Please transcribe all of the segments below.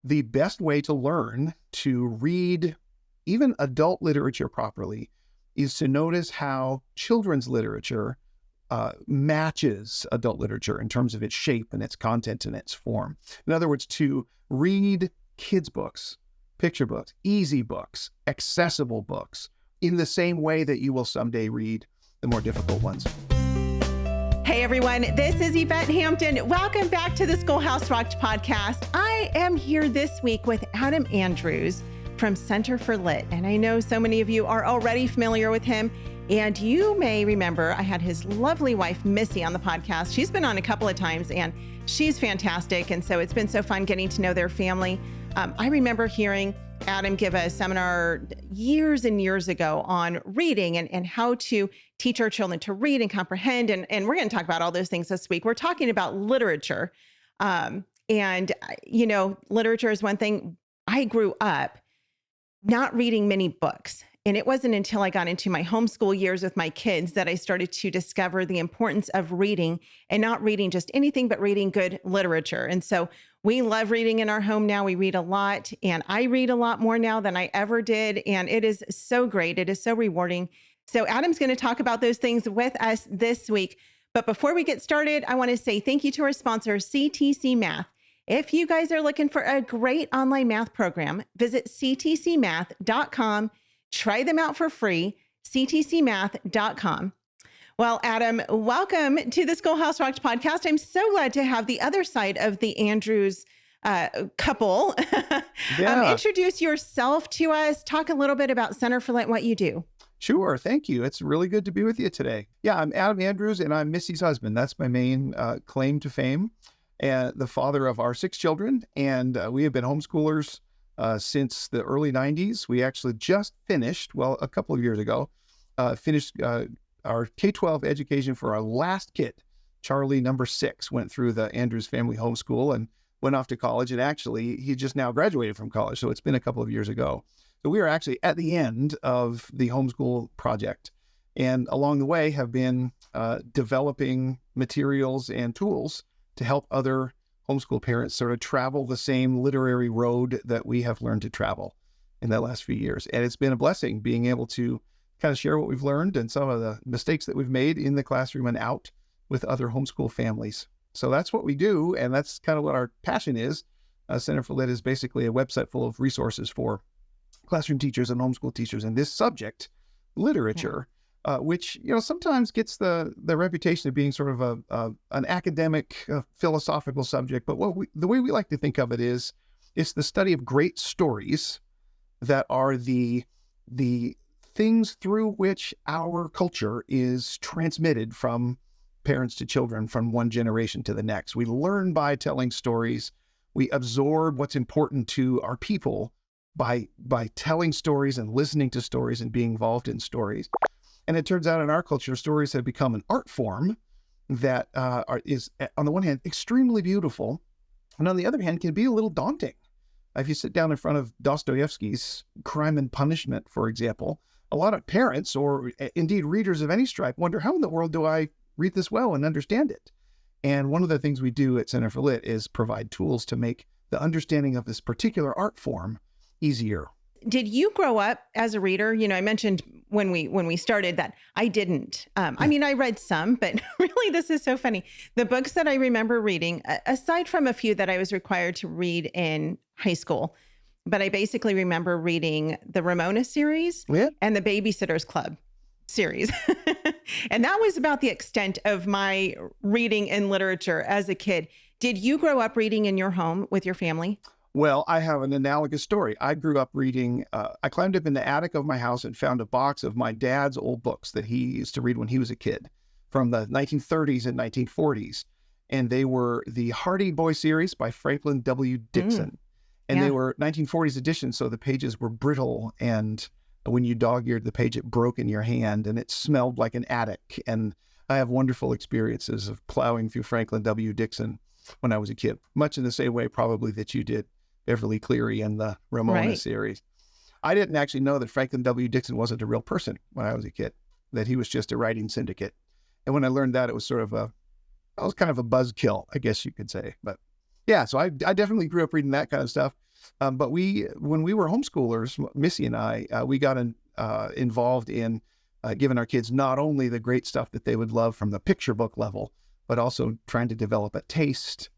the best way to learn to read even adult literature properly is to notice how children's literature matches adult literature in terms of its shape and its content and its form. In other words, to read kids' books, picture books, easy books, accessible books in the same way that you will someday read the more difficult ones. Hey everyone, this is Yvette Hampton. Welcome back to the Schoolhouse Rocked podcast. I am here this week with Adam Andrews from CenterForLit, and I know so many of you are already familiar with him. And you may remember I had his lovely wife, Missy, on the podcast. She's been on a couple of times and she's fantastic. And so it's been so fun getting to know their family. I remember hearing Adam give a seminar years and years ago on reading and how to teach our children to read and comprehend. And we're going to talk about all those things this week. We're talking about literature. Literature is one thing. I grew up not reading many books. And it wasn't until I got into my homeschool years with my kids that I started to discover the importance of reading, and not reading just anything, but reading good literature. And so we love reading in our home now. We read a lot, and I read a lot more now than I ever did. And it is so great. It is so rewarding. So Adam's going to talk about those things with us this week. But before we get started, I want to say thank you to our sponsor, CTC Math. If you guys are looking for a great online math program, visit ctcmath.com. Try them out for free, ctcmath.com. Well, Adam, welcome to the Schoolhouse Rocked podcast. I'm so glad to have the other side of the Andrews couple. Yeah. Introduce yourself to us. Talk a little bit about CenterForLit, what you do. Sure. Thank you. It's really good to be with you today. Yeah, I'm Adam Andrews, and I'm Missy's husband. That's my main claim to fame, and the father of our 6 children. And we have been homeschoolers since the early 90s. We actually just finished, a couple of years ago, finished our K-12 education for our last kid. Charlie, number 6, went through the Andrews family homeschool and went off to college. And actually, he just now graduated from college. So it's been a couple of years ago. So we are actually at the end of the homeschool project. And along the way have been developing materials and tools to help other homeschool parents sort of travel the same literary road that we have learned to travel in the last few years. And it's been a blessing being able to kind of share what we've learned and some of the mistakes that we've made in the classroom and out with other homeschool families. So that's what we do. And that's kind of what our passion is. CenterForLit is basically a website full of resources for classroom teachers and homeschool teachers in this subject, literature. Which sometimes gets the reputation of being sort of an academic, philosophical subject. But the way we like to think of it is, it's the study of great stories that are the things through which our culture is transmitted from parents to children, from one generation to the next. We learn by telling stories. We absorb what's important to our people by telling stories and listening to stories and being involved in stories. And it turns out in our culture, stories have become an art form that is, on the one hand, extremely beautiful, and on the other hand, can be a little daunting. If you sit down in front of Dostoevsky's Crime and Punishment, for example, a lot of parents, or indeed readers of any stripe, wonder, how in the world do I read this well and understand it? And one of the things we do at CenterForLit is provide tools to make the understanding of this particular art form easier. Did you grow up as a reader? I mentioned when we started that I didn't. I read some, but really this is so funny. The books that I remember reading, aside from a few that I was required to read in high school, but I basically remember reading the Ramona series and the Babysitter's Club series. And that was about the extent of my reading and literature as a kid. Did you grow up reading in your home with your family? Well, I have an analogous story. I grew up reading, I climbed up in the attic of my house and found a box of my dad's old books that he used to read when he was a kid from the 1930s and 1940s. And they were the Hardy Boy series by Franklin W. Dixon. And they were 1940s editions, so the pages were brittle, and when you dog-eared the page, it broke in your hand, and it smelled like an attic. And I have wonderful experiences of plowing through Franklin W. Dixon when I was a kid, much in the same way probably that you did Beverly Cleary and the Ramona series. I didn't actually know that Franklin W. Dixon wasn't a real person when I was a kid, that he was just a writing syndicate. And when I learned that, it was sort of kind of a buzzkill, I guess you could say. But yeah, so I definitely grew up reading that kind of stuff. But when we were homeschoolers, Missy and I, we got involved in giving our kids not only the great stuff that they would love from the picture book level, but also trying to develop a taste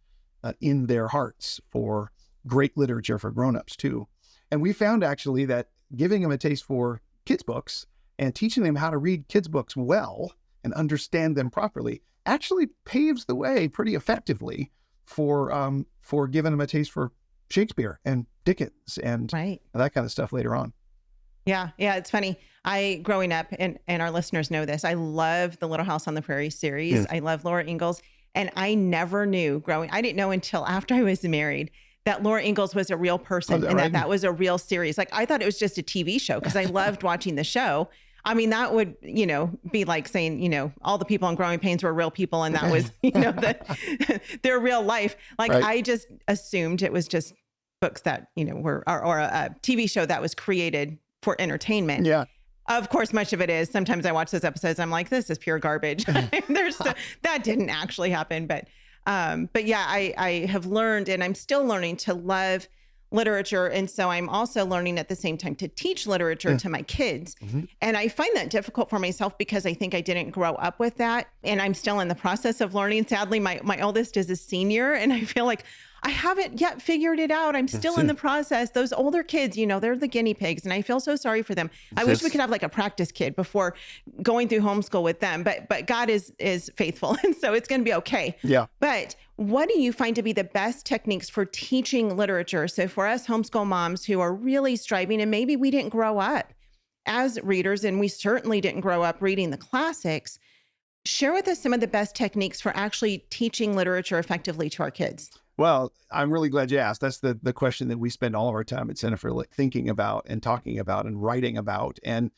in their hearts for great literature for grown-ups too. And we found actually that giving them a taste for kids' books and teaching them how to read kids' books well and understand them properly actually paves the way pretty effectively for giving them a taste for Shakespeare and Dickens and that kind of stuff later on. Yeah. It's funny. Growing up, and our listeners know this, I love the Little House on the Prairie series. Yes. I love Laura Ingalls. And I never knew I didn't know until after I was married that Laura Ingalls was a real person and that was a real series. Like, I thought it was just a TV show because I loved watching the show. I mean, that would, be like saying, all the people in Growing Pains were real people. And that was, their real life. Like, I just assumed it was just books that, were, or a TV show that was created for entertainment. Yeah. Of course, much of it is. Sometimes I watch those episodes, I'm like, this is pure garbage. That didn't actually happen. But yeah, I have learned, and I'm still learning to love literature. And so I'm also learning at the same time to teach literature to my kids. Mm-hmm. And I find that difficult for myself because I think I didn't grow up with that. And I'm still in the process of learning. Sadly, my oldest is a senior, and I feel like I haven't yet figured it out. I'm still in the process. Those older kids, they're the guinea pigs, and I feel so sorry for them. I wish we could have like a practice kid before going through homeschool with them, but God is faithful. And so it's going to be okay. Yeah. But what do you find to be the best techniques for teaching literature? So for us homeschool moms who are really striving, and maybe we didn't grow up as readers, and we certainly didn't grow up reading the classics, share with us some of the best techniques for actually teaching literature effectively to our kids. Well, I'm really glad you asked. That's the question that we spend all of our time at CenterForLit thinking about and talking about and writing about. And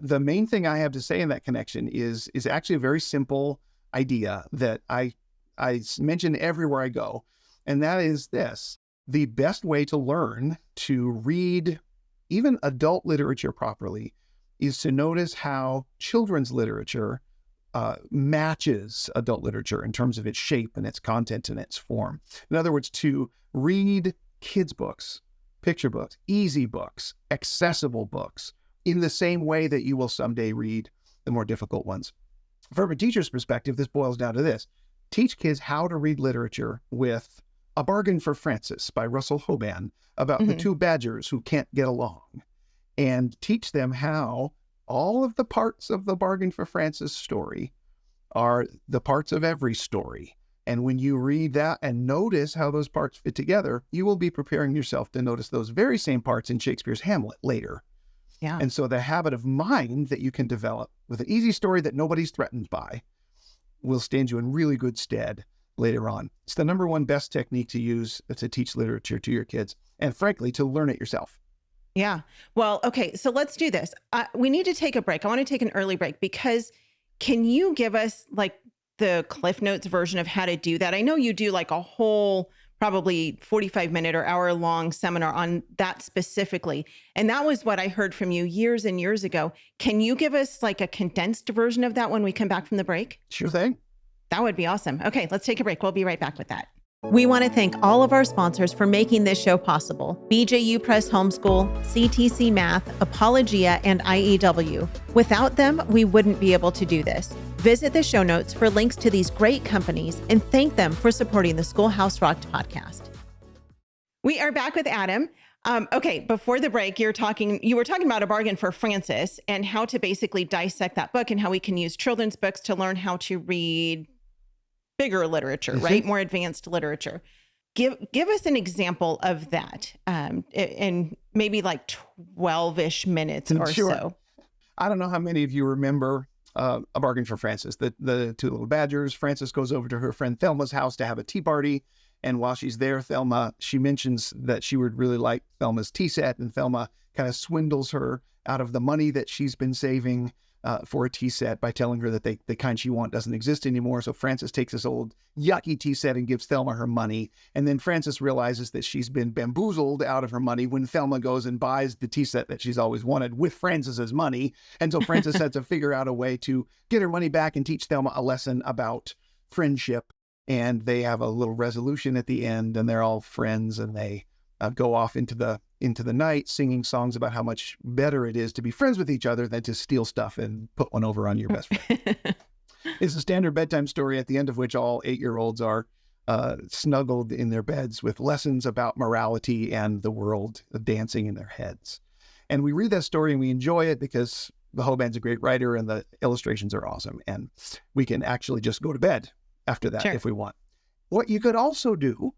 the main thing I have to say in that connection is actually a very simple idea that I mention everywhere I go. And that is this: the best way to learn to read even adult literature properly is to notice how children's literature matches adult literature in terms of its shape and its content and its form. In other words, to read kids' books, picture books, easy books, accessible books in the same way that you will someday read the more difficult ones. From a teacher's perspective, this boils down to this: teach kids how to read literature with A Bargain for Francis by Russell Hoban about the two badgers who can't get along, and teach them how all of the parts of the Bargain for Francis story are the parts of every story. And when you read that and notice how those parts fit together, you will be preparing yourself to notice those very same parts in Shakespeare's Hamlet later. Yeah. And so the habit of mind that you can develop with an easy story that nobody's threatened by will stand you in really good stead later on. It's the number one best technique to use to teach literature to your kids, and frankly, to learn it yourself. Yeah. Well, okay. So let's do this. We need to take a break. I want to take an early break because can you give us like the Cliff Notes version of how to do that? I know you do like a whole probably 45-minute or hour-long seminar on that specifically. And that was what I heard from you years and years ago. Can you give us like a condensed version of that when we come back from the break? Sure thing. That would be awesome. Okay, let's take a break. We'll be right back with that. We want to thank all of our sponsors for making this show possible: BJU Press Homeschool, CTC Math, Apologia, and IEW. Without them, we wouldn't be able to do this. Visit the show notes for links to these great companies and thank them for supporting the Schoolhouse Rocked podcast. We are back with Adam. Okay, before the break, you were talking about A Bargain for Francis and how to basically dissect that book and how we can use children's books to learn how to read bigger literature, right? More advanced literature. Give us an example of that in maybe like 12-ish minutes or so. I don't know how many of you remember A Bargain for Francis, the two little badgers. Francis goes over to her friend Thelma's house to have a tea party. And while she's there, she mentions that she would really like Thelma's tea set, and Thelma kind of swindles her out of the money that she's been saving for a tea set by telling her that the kind she wants doesn't exist anymore. So Francis takes this old yucky tea set and gives Thelma her money. And then Francis realizes that she's been bamboozled out of her money when Thelma goes and buys the tea set that she's always wanted with Francis's money. And so Francis had to figure out a way to get her money back and teach Thelma a lesson about friendship. And they have a little resolution at the end, and they're all friends, and they go off into the night singing songs about how much better it is to be friends with each other than to steal stuff and put one over on your best friend. It's a standard bedtime story at the end of which all 8-year-olds are snuggled in their beds with lessons about morality and the world dancing in their heads. And we read that story and we enjoy it because the Hoban's a great writer and the illustrations are awesome. And we can actually just go to bed after that if we want. What you could also do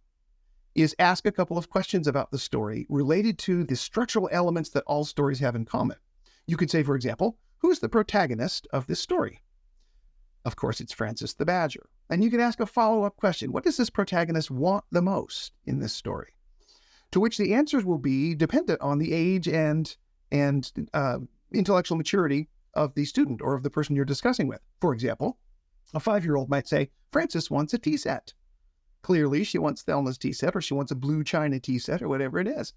is ask a couple of questions about the story related to the structural elements that all stories have in common. You could say, for example, who's the protagonist of this story? Of course, it's Francis the Badger. And you can ask a follow-up question. What does this protagonist want the most in this story? To which the answers will be dependent on the age and intellectual maturity of the student or of the person you're discussing with. For example, a 5-year-old might say, Francis wants a tea set. Clearly, she wants Thelma's tea set, or she wants a blue china tea set, or whatever it is.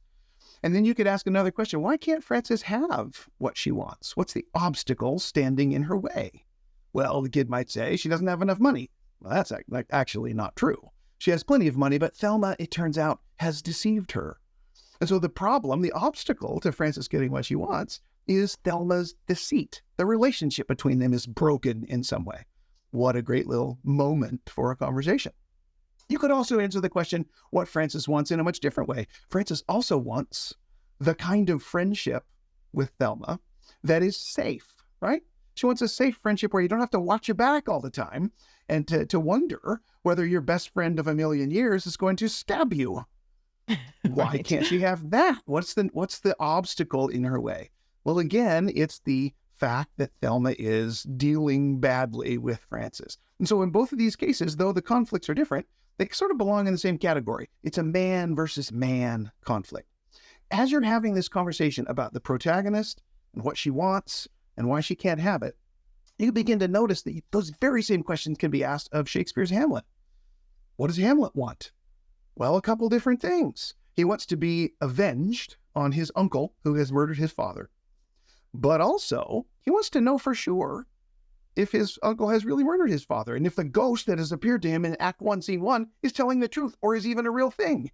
And then you could ask another question. Why can't Francis have what she wants? What's the obstacle standing in her way? Well, the kid might say she doesn't have enough money. Well, that's actually not true. She has plenty of money, but Thelma, it turns out, has deceived her. And so the problem, the obstacle to Francis getting what she wants is Thelma's deceit. The relationship between them is broken in some way. What a great little moment for a conversation. You could also answer the question, what Francis wants in a much different way. Francis also wants the kind of friendship with Thelma that is safe, right? She wants a safe friendship where you don't have to watch your back all the time and to wonder whether your best friend of a million years is going to stab you. Why can't she have that? What's the obstacle in her way? Well, again, it's the fact that Thelma is dealing badly with Francis. And so in both of these cases, though the conflicts are different, they sort of belong in the same category. It's a man versus man conflict. As you're having this conversation about the protagonist and what she wants and why she can't have it, you begin to notice that those very same questions can be asked of Shakespeare's Hamlet. What does Hamlet want? Well, a couple different things. He wants to be avenged on his uncle who has murdered his father. But also, he wants to know for sure if his uncle has really murdered his father, and if the ghost that has appeared to him in Act 1, Scene 1 is telling the truth or is even a real thing.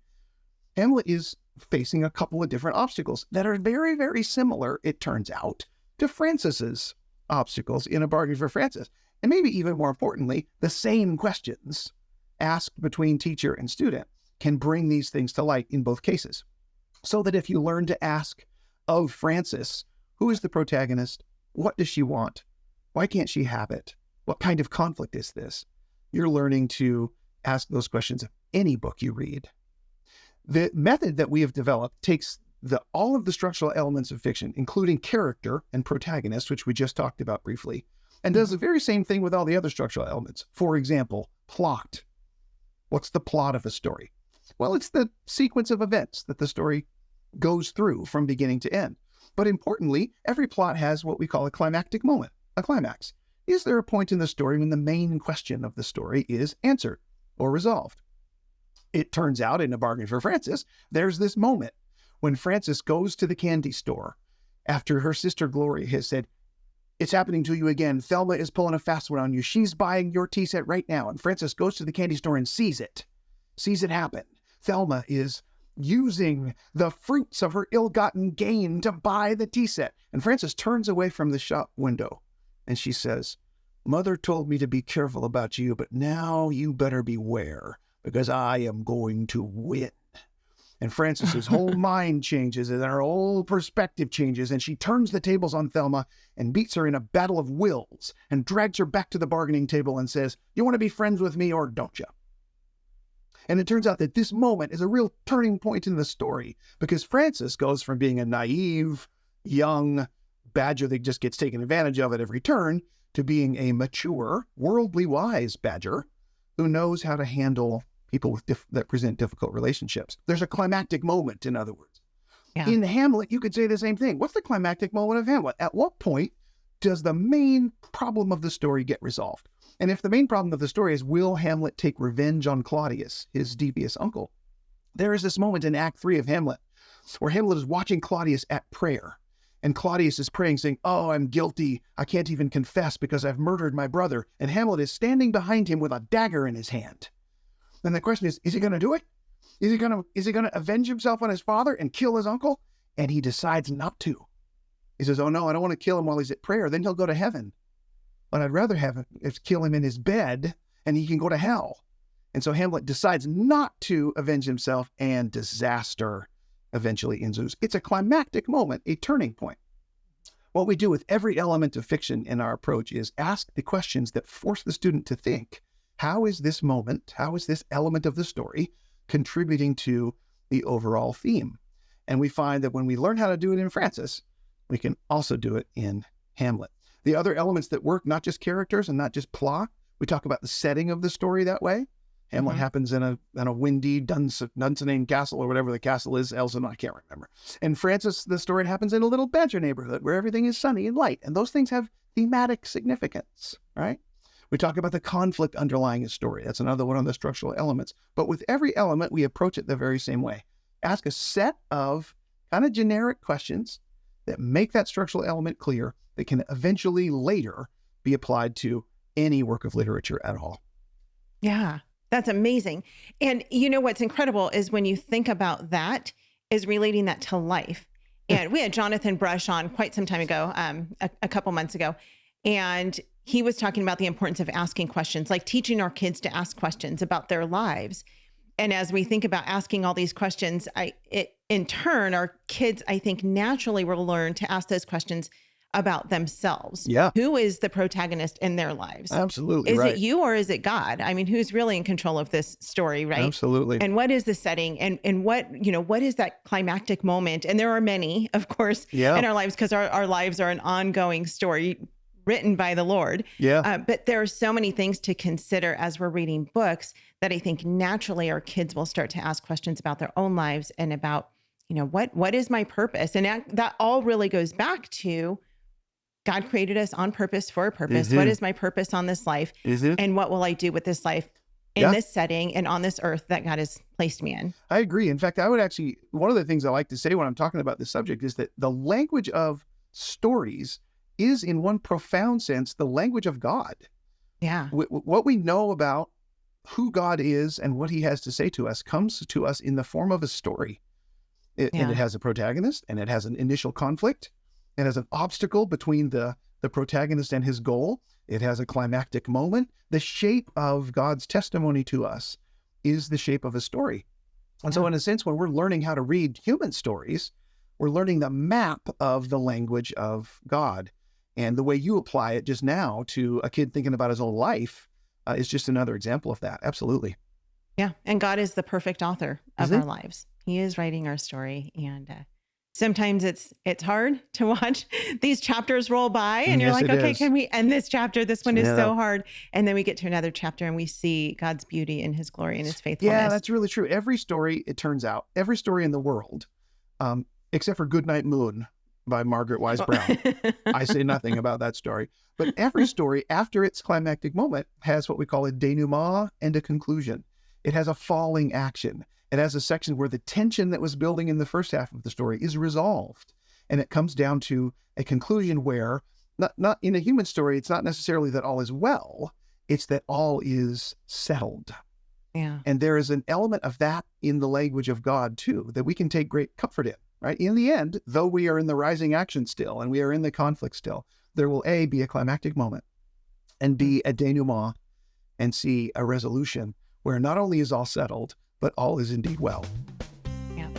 Hamlet is facing a couple of different obstacles that are very, very similar, it turns out, to Francis's obstacles in A Bargain for Francis. And maybe even more importantly, the same questions asked between teacher and student can bring these things to light in both cases. So that if you learn to ask of Francis, who is the protagonist? What does she want? Why can't she have it? What kind of conflict is this? You're learning to ask those questions of any book you read. The method that we have developed takes all of the structural elements of fiction, including character and protagonist, which we just talked about briefly, and does the very same thing with all the other structural elements. For example, plot. What's the plot of a story? Well, it's the sequence of events that the story goes through from beginning to end. But importantly, every plot has what we call a climactic moment, a climax. Is there a point in the story when the main question of the story is answered or resolved? It turns out in A Bargain for Francis, there's this moment when Francis goes to the candy store after her sister Gloria has said, it's happening to you again. Thelma is pulling a fast one on you. She's buying your tea set right now. And Francis goes to the candy store and sees it happen. Thelma is using the fruits of her ill-gotten gain to buy the tea set. And Francis turns away from the shop window and she says, Mother told me to be careful about you, but now you better beware because I am going to win. And Francis's whole mind changes and her whole perspective changes, and she turns the tables on Thelma and beats her in a battle of wills and drags her back to the bargaining table and says, you want to be friends with me or don't you? And it turns out that this moment is a real turning point in the story because Francis goes from being a naive, young badger that just gets taken advantage of at every turn to being a mature, worldly wise badger who knows how to handle people that present difficult relationships. There's a climactic moment, in other words. Yeah. In Hamlet, you could say the same thing. What's the climactic moment of Hamlet? At what point does the main problem of the story get resolved? And if the main problem of the story is, will Hamlet take revenge on Claudius, his devious uncle? There is this moment in Act 3 of Hamlet where Hamlet is watching Claudius at prayer. And Claudius is praying, saying, oh, I'm guilty. I can't even confess because I've murdered my brother. And Hamlet is standing behind him with a dagger in his hand. And the question is he going to do it? Is he gonna avenge himself on his father and kill his uncle? And he decides not to. He says, oh no, I don't want to kill him while he's at prayer. Then he'll go to heaven. But I'd rather kill him in his bed and he can go to hell. And so Hamlet decides not to avenge himself, and disaster eventually ensues. It's a climactic moment, a turning point. What we do with every element of fiction in our approach is ask the questions that force the student to think, how is this moment, how is this element of the story contributing to the overall theme? And we find that when we learn how to do it in Francis, we can also do it in Hamlet. The other elements that work, not just characters and not just plot, we talk about the setting of the story that way. Hamlet happens in a windy Dunsinane castle, or whatever the castle is, Elsa, I can't remember. And Francis, the story happens in a little Badger neighborhood where everything is sunny and light. And those things have thematic significance, right? We talk about the conflict underlying a story. That's another one of the structural elements. But with every element, we approach it the very same way. Ask a set of kind of generic questions that make that structural element clear, that can eventually later be applied to any work of literature at all. Yeah. That's amazing. And you know, what's incredible is when you think about that, is relating that to life. And we had Jonathan Brush on quite some time ago, a couple months ago, and he was talking about the importance of asking questions, like teaching our kids to ask questions about their lives. And as we think about asking all these questions, in turn, our kids, I think, naturally will learn to ask those questions about themselves. Yeah. Who is the protagonist in their lives? Absolutely. Is right. it you or is it God? I mean, who's really in control of this story, right? Absolutely. And what is the setting, and what is that climactic moment? And there are many, of course, in our lives, because our lives are an ongoing story written by the Lord. Yeah. But there are so many things to consider as we're reading books that I think naturally our kids will start to ask questions about their own lives and about, what is my purpose? And that all really goes back to God created us on purpose for a purpose. What is my purpose on this life? And what will I do with this life in this setting and on this earth that God has placed me in? I agree. In fact, one of the things I like to say when I'm talking about this subject is that the language of stories is, in one profound sense, the language of God. Yeah. What we know about who God is and what he has to say to us comes to us in the form of a story. And it has a protagonist, and it has an initial conflict. It has an obstacle between the protagonist and his goal. It has a climactic moment. The shape of God's testimony to us is the shape of a story. And so in a sense, when we're learning how to read human stories, we're learning the map of the language of God. And the way you apply it just now to a kid thinking about his own life is just another example of that. Absolutely. Yeah. And God is the perfect author of our lives. He is writing our story. And sometimes it's hard to watch these chapters roll by and you're like, okay, can we end this chapter? This one is so hard. And then we get to another chapter and we see God's beauty and his glory and his faithfulness. Yeah, that's really true. Every story, it turns out, every story in the world, except for Goodnight Moon by Margaret Wise Brown. I say nothing about that story. But every story after its climactic moment has what we call a denouement and a conclusion. It has a falling action. It has a section where the tension that was building in the first half of the story is resolved. And it comes down to a conclusion where, not in a human story, it's not necessarily that all is well, it's that all is settled. Yeah. And there is an element of that in the language of God too, that we can take great comfort in, right? In the end, though we are in the rising action still, and we are in the conflict still, there will A, be a climactic moment, and B, a denouement, and C, a resolution where not only is all settled, but all is indeed well. Yeah.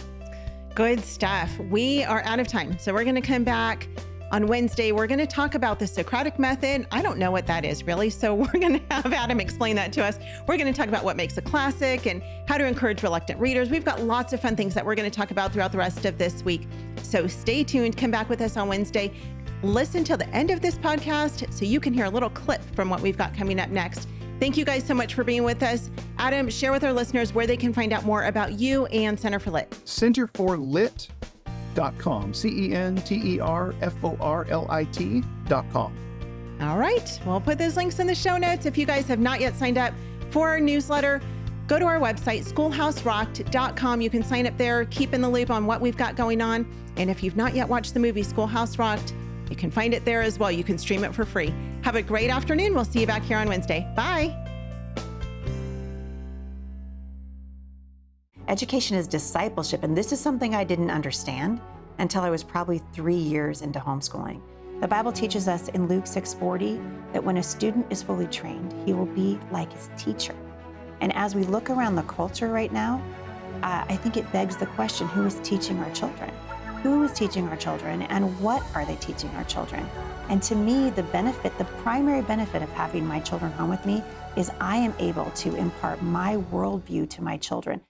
Good stuff. We are out of time. So we're going to come back on Wednesday. We're going to talk about the Socratic method. I don't know what that is really. So we're going to have Adam explain that to us. We're going to talk about what makes a classic and how to encourage reluctant readers. We've got lots of fun things that we're going to talk about throughout the rest of this week. So stay tuned. Come back with us on Wednesday. Listen till the end of this podcast so you can hear a little clip from what we've got coming up next. Thank you guys so much for being with us. Adam, share with our listeners where they can find out more about you and CenterForLit. CenterForLit.com. CenterForLit.com. All right. We'll put those links in the show notes. If you guys have not yet signed up for our newsletter, go to our website, SchoolhouseRocked.com. You can sign up there, keep in the loop on what we've got going on. And if you've not yet watched the movie Schoolhouse Rocked, you can find it there as well. You can stream it for free. Have a great afternoon. We'll see you back here on Wednesday. Bye. Education is discipleship, and this is something I didn't understand until I was probably 3 years into homeschooling. The Bible teaches us in Luke 6:40 that when a student is fully trained, he will be like his teacher. And as we look around the culture right now, I think it begs the question, who is teaching our children? Who is teaching our children, and what are they teaching our children? And to me, the primary benefit of having my children home with me is I am able to impart my worldview to my children.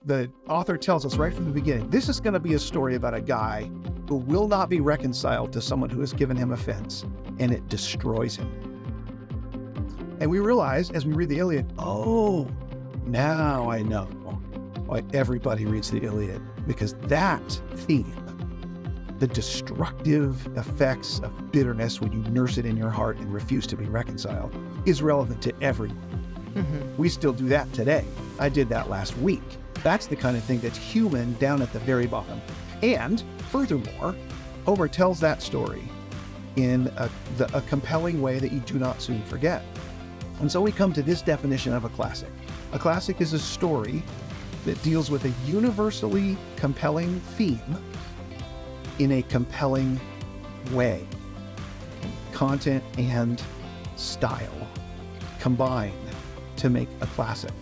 The author tells us right from the beginning, this is going to be a story about a guy who will not be reconciled to someone who has given him offense, and it destroys him. And we realize as we read the Iliad, oh, now I know why everybody reads the Iliad, because that theme, the destructive effects of bitterness when you nurse it in your heart and refuse to be reconciled, is relevant to everyone. We still do that today. I did that last week. That's the kind of thing that's human down at the very bottom. And furthermore, Homer tells that story in a compelling way that you do not soon forget. And so we come to this definition of a classic. A classic is a story that deals with a universally compelling theme in a compelling way. Content and style combine to make a classic.